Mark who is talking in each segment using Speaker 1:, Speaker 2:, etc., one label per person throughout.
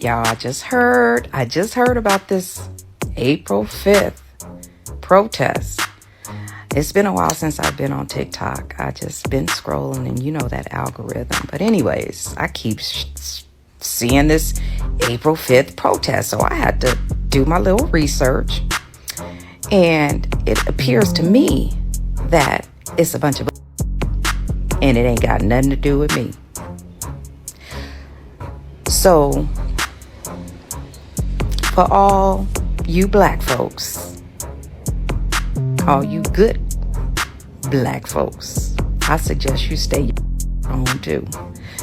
Speaker 1: Y'all, I just heard about this April 5th protest. It's been a while since I've been on TikTok. I just been scrolling and you know that algorithm. But anyways, I keep seeing this April 5th protest. So I had to do my little research. And it appears to me that it's a bunch of and it ain't got nothing to do with me. So, for all you black folks, all you good black folks, I suggest you stay home too.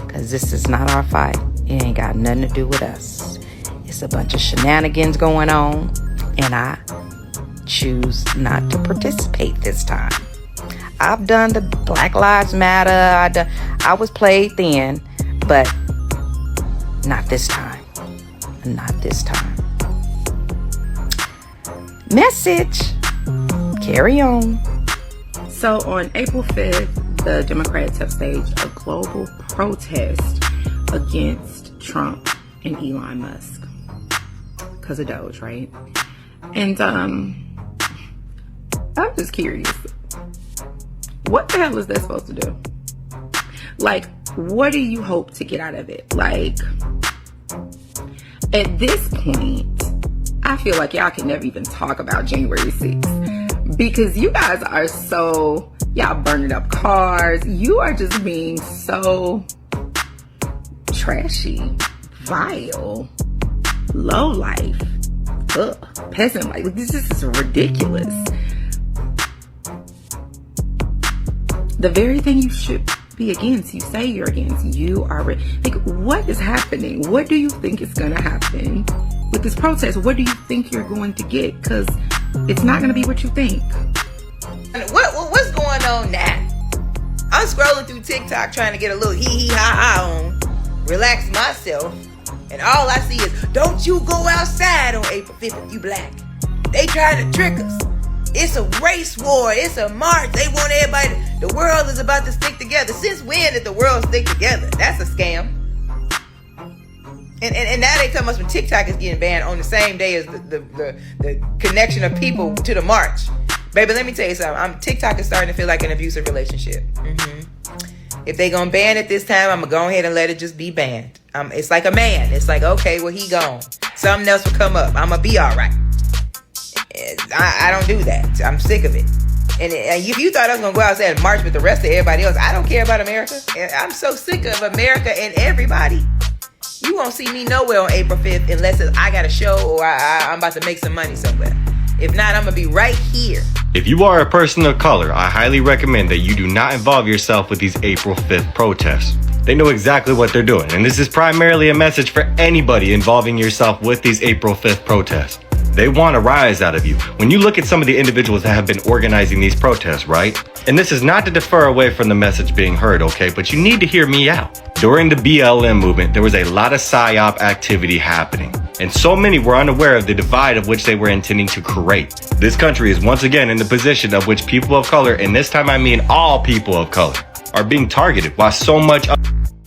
Speaker 1: Because this is not our fight. It ain't got nothing to do with us. It's a bunch of shenanigans going on. And I choose not to participate this time. I've done the Black Lives Matter. I was played thin, but not this time. Not this time. Message. Carry on.
Speaker 2: So on April 5th, the Democrats have staged a global protest against Trump and Elon Musk. Because of Doge, right? And I'm just curious. What the hell is that supposed to do? Like, what do you hope to get out of it? Like, at this point, I feel like y'all can never even talk about January 6th. Because you guys are so, y'all burning up cars. You are just being so trashy, vile, low life, peasant life. This is ridiculous. The very thing you should be against, you say you're against, you are like, what is happening? What do you think is going to happen with this protest? What do you think you're going to get? Because it's not going to be what you think.
Speaker 3: What's going on now? I'm scrolling through TikTok trying to get a little hee-hee-ha-ha on, relax myself, and all I see is, don't you go outside on April 5th if you black. They trying to trick us. It's a race war. It's a march. They want everybody. The world is about to stick together. Since when did the world stick together? That's a scam. And now they tell us when TikTok is getting banned on the same day as the connection of people to the march. Baby, let me tell you something. TikTok is starting to feel like an abusive relationship. If they gonna ban it this time, I'm gonna go ahead and let it just be banned. It's like a man. It's like, okay, well, he gone. Something else will come up. I'm gonna be all right. I don't do that. I'm sick of it. And if you thought I was going to go outside and march with the rest of everybody else, I don't care about America. I'm so sick of America and everybody. You won't see me nowhere on April 5th unless I got a show or I'm about to make some money somewhere. If not, I'm going to be right here.
Speaker 4: If you are a person of color, I highly recommend that you do not involve yourself with these April 5th protests. They know exactly what they're doing, and this is primarily a message for anybody involving yourself with these April 5th protests. They want a rise out of you. When you look at some of the individuals that have been organizing these protests, right? And this is not to defer away from the message being heard, okay? But you need to hear me out. During the BLM movement, there was a lot of PSYOP activity happening. And so many were unaware of the divide of which they were intending to create. This country is once again in the position of which people of color, and this time I mean all people of color, are being targeted while so much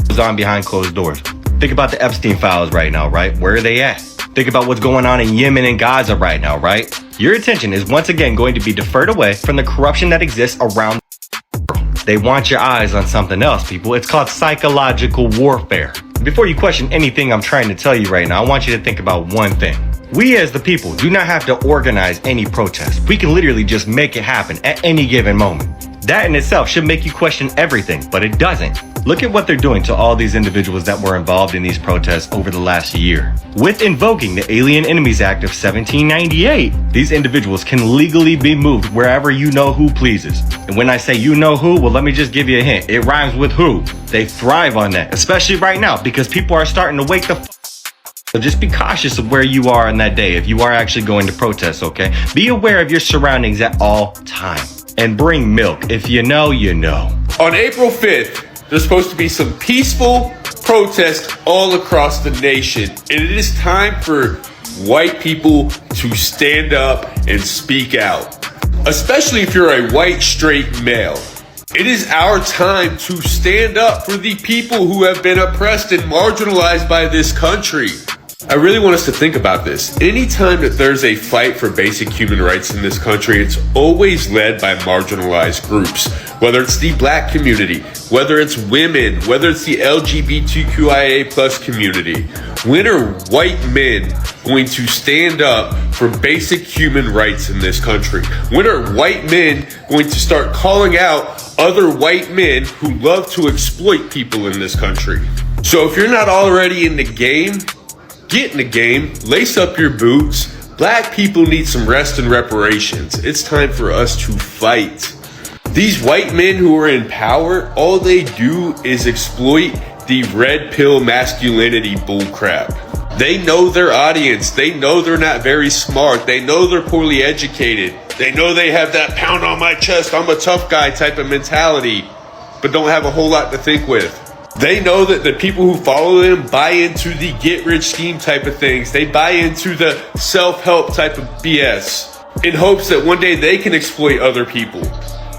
Speaker 4: goes on behind closed doors. Think about the Epstein files right now, right? Where are they at? Think about what's going on in Yemen and Gaza right now, right? Your attention is once again going to be deferred away from the corruption that exists around the world. They want your eyes on something else, people. It's called psychological warfare. Before you question anything I'm trying to tell you right now, I want you to think about one thing. We as the people do not have to organize any protest. We can literally just make it happen at any given moment. That in itself should make you question everything, but it doesn't. Look at what they're doing to all these individuals that were involved in these protests over the last year. With invoking the Alien Enemies Act of 1798, these individuals can legally be moved wherever you know who pleases. And when I say you know who, well, let me just give you a hint. It rhymes with who. They thrive on that, especially right now, because people are starting to wake the so just be cautious of where you are on that day if you are actually going to protest, okay? Be aware of your surroundings at all times. And bring milk. If you know, you know.
Speaker 5: On April 5th, there's supposed to be some peaceful protests all across the nation. And it is time for white people to stand up and speak out. Especially if you're a white, straight male. It is our time to stand up for the people who have been oppressed and marginalized by this country. I really want us to think about this. Anytime that there's a fight for basic human rights in this country, it's always led by marginalized groups. Whether it's the black community, whether it's women, whether it's the LGBTQIA plus community. When are white men going to stand up for basic human rights in this country? When are white men going to start calling out other white men who love to exploit people in this country? So if you're not already in the game, get in the game, lace up your boots. Black people need some rest and reparations. It's time for us to fight. These white men who are in power, all they do is exploit the red pill masculinity bullcrap. They know their audience. They know they're not very smart. They know they're poorly educated. They know they have that pound on my chest, I'm a tough guy type of mentality, but don't have a whole lot to think with. They know that the people who follow them buy into the get-rich scheme type of things. They buy into the self-help type of BS in hopes that one day they can exploit other people.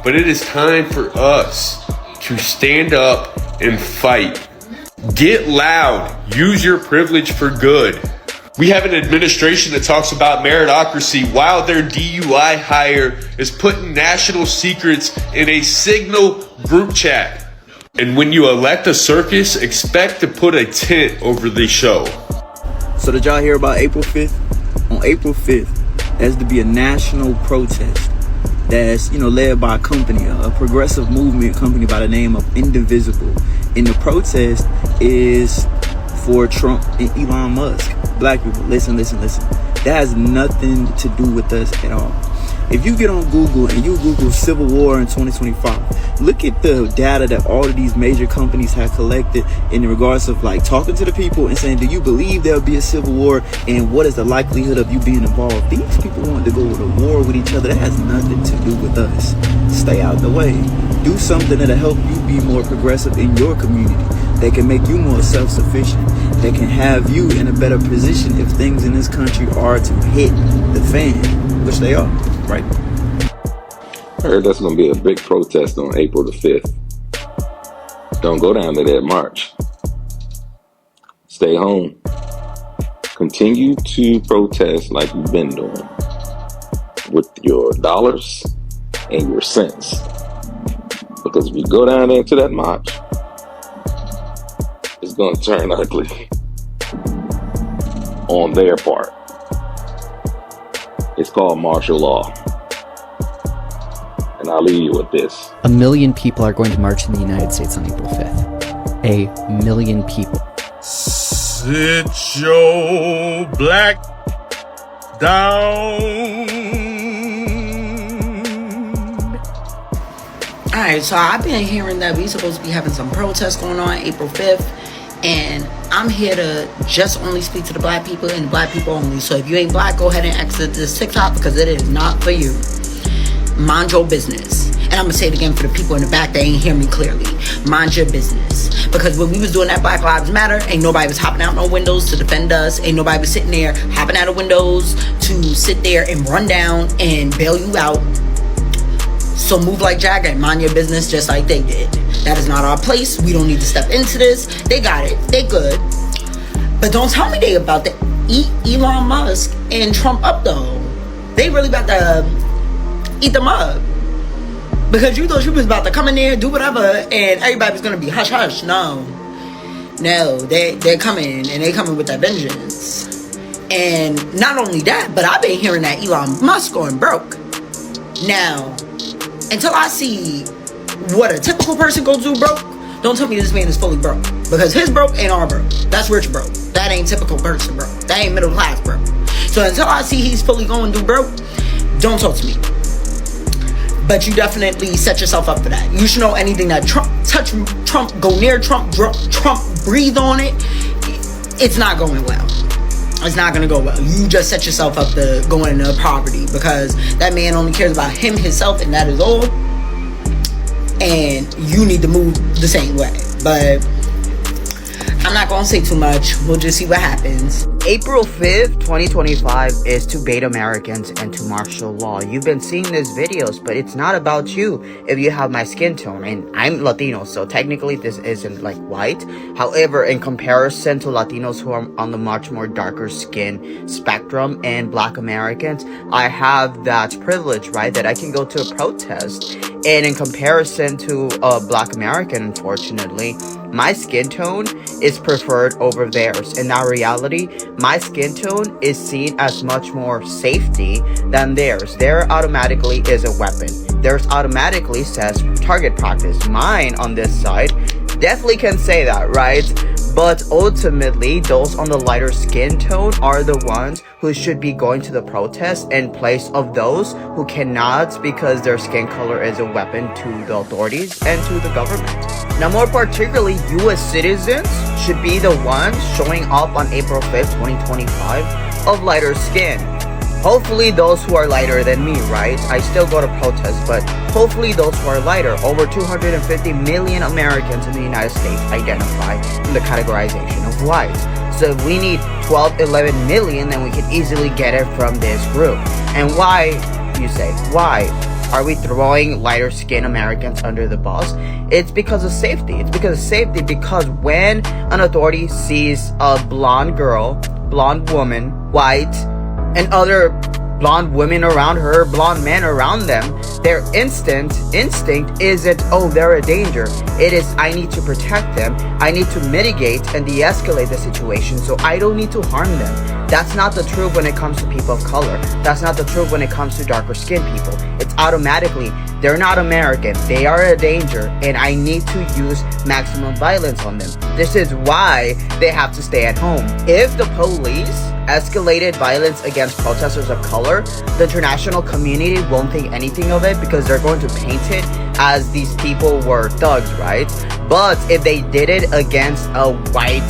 Speaker 5: But it is time for us to stand up and fight. Get loud. Use your privilege for good. We have an administration that talks about meritocracy while their DUI hire is putting national secrets in a Signal group chat. And when you elect a circus, expect to put a tent over the show.
Speaker 6: So did y'all hear about April 5th? On April 5th, there's to be a national protest that's, led by a company, a progressive movement company by the name of Indivisible. And the protest is for Trump and Elon Musk. Black people, listen. That has nothing to do with us at all. If you get on Google and you Google Civil War in 2025, look at the data that all of these major companies have collected in regards of talking to the people and saying, do you believe there'll be a civil war and what is the likelihood of you being involved? These people want to go to war with each other. That has nothing to do with us. Stay out the way. Do something that'll help you be more progressive in your community. That can make you more self-sufficient. That can have you in a better position if things in this country are to hit the fan, which they are. Right.
Speaker 7: I heard that's going to be a big protest on April the 5th. Don't go down to that march. Stay home. Continue to protest like you've been doing with your dollars and your cents. Because if you go down there to that march, it's going to turn ugly on their part. It's called martial law. And I'll leave you with this.
Speaker 8: 1 million people are going to march in the United States on April 5th. 1 million people.
Speaker 9: Sit your black down.
Speaker 1: Alright, so I've been hearing that we supposed to be having some protests going on April 5th. And I'm here to just only speak to the black people and the black people only. So if you ain't black, go ahead and exit this TikTok because it is not for you. Mind your business. And I'm going to say it again for the people in the back that ain't hear me clearly. Mind your business. Because when we was doing that Black Lives Matter, ain't nobody was hopping out no windows to defend us. Ain't nobody was sitting there hopping out of windows to sit there and run down and bail you out. So move like Jagger and mind your business just like they did. That is not our place. We don't need to step into this. They got it. They good. But don't tell me they about to eat Elon Musk and Trump up though. They really about to eat them up. Because you thought you was about to come in there, do whatever, and everybody was going to be hush hush. No, they're coming, and they coming with that vengeance. And not only that, but I've been hearing that Elon Musk going broke. Now, until I see what a typical person goes do broke, don't tell me this man is fully broke. Because his broke ain't our broke. That's rich broke. That ain't typical person broke. That ain't middle class broke. So until I see he's fully going do broke, don't talk to me. But you definitely set yourself up for that. You should know anything that Trump touch Trump, go near Trump, Trump breathe on it, it's not going well. It's not going to go well. You just set yourself up to go into poverty because that man only cares about him, himself, and that is all. And you need to move the same way. But
Speaker 10: I'm not gonna say too much. We'll just see what happens.
Speaker 11: April 5th, 2025 is to bait Americans and to martial law. You've been seeing these videos, but it's not about you if you have my skin tone. And I'm Latino, so technically this isn't like white. However, in comparison to Latinos who are on the much more darker skin spectrum and Black Americans, I have that privilege, right? That I can go to a protest. And in comparison to a Black American, unfortunately, my skin tone is preferred over theirs. In that reality, my skin tone is seen as much more safety than theirs. Theirs automatically is a weapon. Theirs automatically says target practice. Mine on this side definitely can say that, right? But ultimately, those on the lighter skin tone are the ones who should be going to the protest in place of those who cannot because their skin color is a weapon to the authorities and to the government. Now, more particularly, US citizens should be the ones showing up on April 5th, 2025 of lighter skin. Hopefully those who are lighter than me, right? I still go to protests, but hopefully those who are lighter. Over 250 million Americans in the United States identify in the categorization of white. So if we need 12, 11 million, then we can easily get it from this group. And why, you say, why are we throwing lighter skinned Americans under the bus? It's because of safety. It's because of safety because when an authority sees a blonde girl, blonde woman, white, and other blonde women around her, blonde men around them, their instinct isn't, oh, they're a danger. It is, I need to protect them. I need to mitigate and de-escalate the situation so I don't need to harm them. That's not the truth when it comes to people of color. That's not the truth when it comes to darker skinned people. It's automatically, they're not American. They are a danger and I need to use maximum violence on them. This is why they have to stay at home. If the police escalated violence against protesters of color, the international community won't think anything of it because they're going to paint it as these people were thugs, right? But if they did it against a white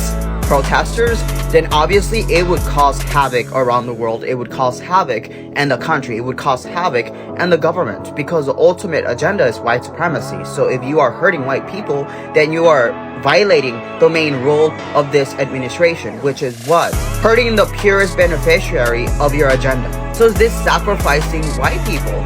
Speaker 11: protesters, then obviously it would cause havoc around the world. It would cause havoc in the country. It would cause havoc in the government because the ultimate agenda is white supremacy. So if you are hurting white people, then you are violating the main role of this administration, which is what? Hurting the purest beneficiary of your agenda. So is this sacrificing white people?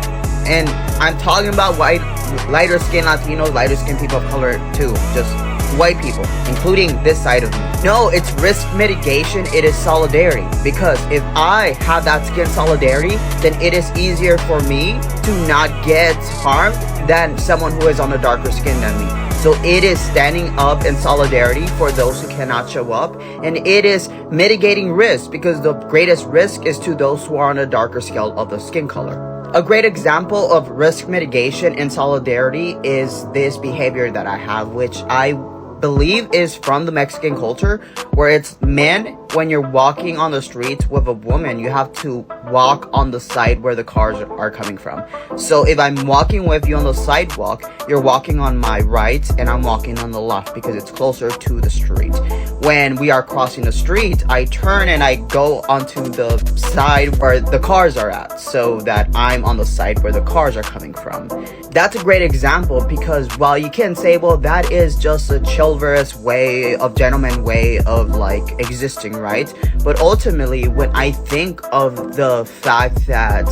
Speaker 11: And I'm talking about white, lighter skinned Latinos, lighter skinned people of color too. Just white people, including this side of me. No, it's risk mitigation. It is solidarity. Because if I have that skin solidarity, then it is easier for me to not get harmed than someone who is on a darker skin than me. So it is standing up in solidarity for those who cannot show up. And it is mitigating risk because the greatest risk is to those who are on a darker scale of the skin color. A great example of risk mitigation and solidarity is this behavior that I have, which I believe is from the Mexican culture, where it's men, when you're walking on the streets with a woman, you have to walk on the side where the cars are coming from. So if I'm walking with you on the sidewalk, you're walking on my right and I'm walking on the left because it's closer to the street. When we are crossing the street, I turn and I go onto the side where the cars are at so that I'm on the side where the cars are coming from. That's a great example because while you can say, well, that is just a chivalrous way of gentleman way of like existing, right? But ultimately, when I think of the fact that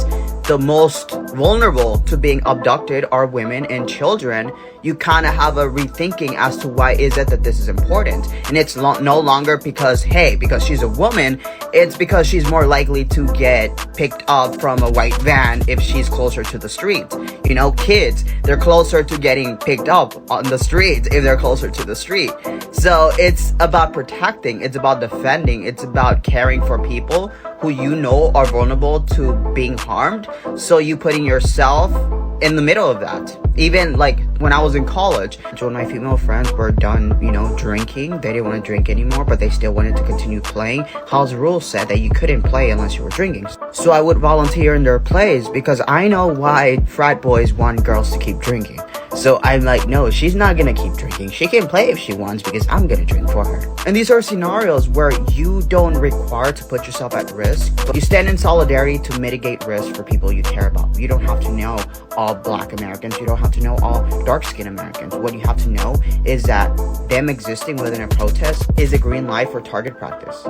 Speaker 11: the most vulnerable to being abducted are women and children, you kind of have a rethinking as to why is it that this is important. And it's no longer because, hey, because she's a woman, it's because she's more likely to get picked up from a white van if she's closer to the street. You know, kids, they're closer to getting picked up on the street if they're closer to the street. So it's about protecting, it's about defending, it's about caring for people who you know are vulnerable to being harmed. So you putting yourself in the middle of that. Even like when I was in college, when my female friends were done, you know, drinking, they didn't want to drink anymore, but they still wanted to continue playing. House rules said that you couldn't play unless you were drinking. So I would volunteer in their plays because I know why frat boys want girls to keep drinking. So I'm like, no, she's not gonna keep drinking. She can play if she wants because I'm gonna drink for her. And these are scenarios where you don't require to put yourself at risk, but you stand in solidarity to mitigate risk for people you care about. You don't have to know all Black Americans. You don't have to know all dark-skinned Americans. What you have to know is that them existing within a protest is a green light for target practice.